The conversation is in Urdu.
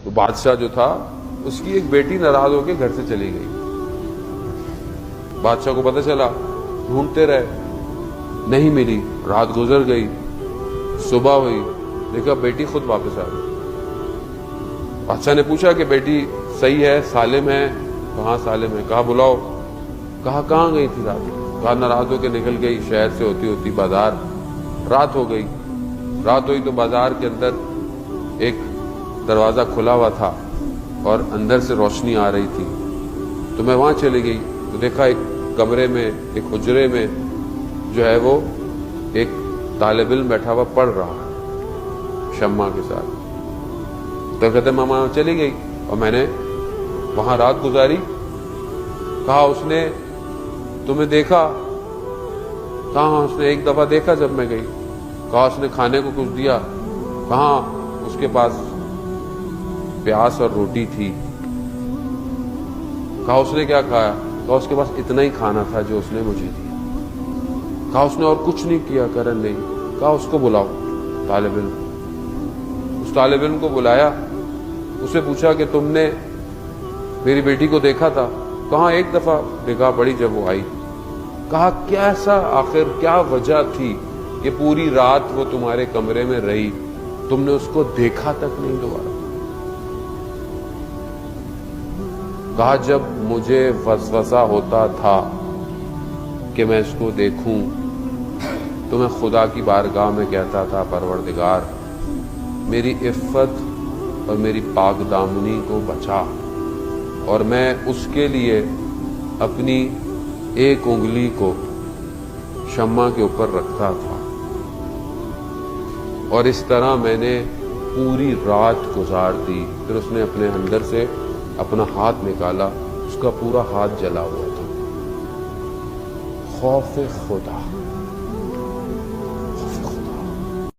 تو بادشاہ جو تھا اس کی ایک بیٹی ناراض ہو کے گھر سے چلی گئی. بادشاہ کو پتہ چلا, ڈھونڈتے رہے, نہیں ملی. رات گزر گئی, صبح ہوئی, دیکھا بیٹی خود واپس آ گئی. بادشاہ نے پوچھا کہ بیٹی صحیح ہے, سالم ہے؟ کہاں سالم ہے؟ کہا بلاؤ. کہا کہاں گئی تھی رات؟ کہا ناراض ہو کے نکل گئی, شہر سے ہوتی ہوتی بازار. رات ہو گئی. رات ہوئی تو بازار کے اندر ایک دروازہ کھلا ہوا تھا اور اندر سے روشنی آ رہی تھی, تو میں وہاں چلی گئی. تو دیکھا ایک کمرے میں, ایک حجرے میں جو ہے وہ ایک طالب علم بیٹھا ہوا پڑھ رہا ہے شمع کے ساتھ. تو کہتے ماما چلی گئی اور میں نے وہاں رات گزاری. کہا اس نے تمہیں دیکھا؟ کہاں اس نے ایک دفعہ دیکھا جب میں گئی. کہا اس نے کھانے کو کچھ دیا؟ کہاں اس کے پاس پیاز اور روٹی تھی. کہا اس نے کیا کھایا؟ کہا اس کے پاس اتنا ہی کھانا تھا جو اس نے مجھے دیا. کہا اس نے اور کچھ نہیں کیا؟ کرن نہیں. کہا اس کو بلاؤ, طالب علم. اس طالب علم کو بلایا, اسے پوچھا کہ تم نے میری بیٹی کو دیکھا تھا؟ کہاں ایک دفعہ نگاہ پڑی جب وہ آئی. کہا کیسا آخر کیا وجہ تھی کہ پوری رات وہ تمہارے کمرے میں رہی, تم نے اس کو دیکھا تک نہیں دوبارہ؟ کہا جب مجھے وسوسہ ہوتا تھا کہ میں اس کو دیکھوں تو میں خدا کی بارگاہ میں کہتا تھا پروردگار میری عفت اور میری پاک دامنی کو بچا, اور میں اس کے لیے اپنی ایک انگلی کو شمع کے اوپر رکھتا تھا, اور اس طرح میں نے پوری رات گزار دی. پھر اس نے اپنے اندر سے اپنا ہاتھ نکالا, اس کا پورا ہاتھ جلا ہوا تھا. خوف خدا.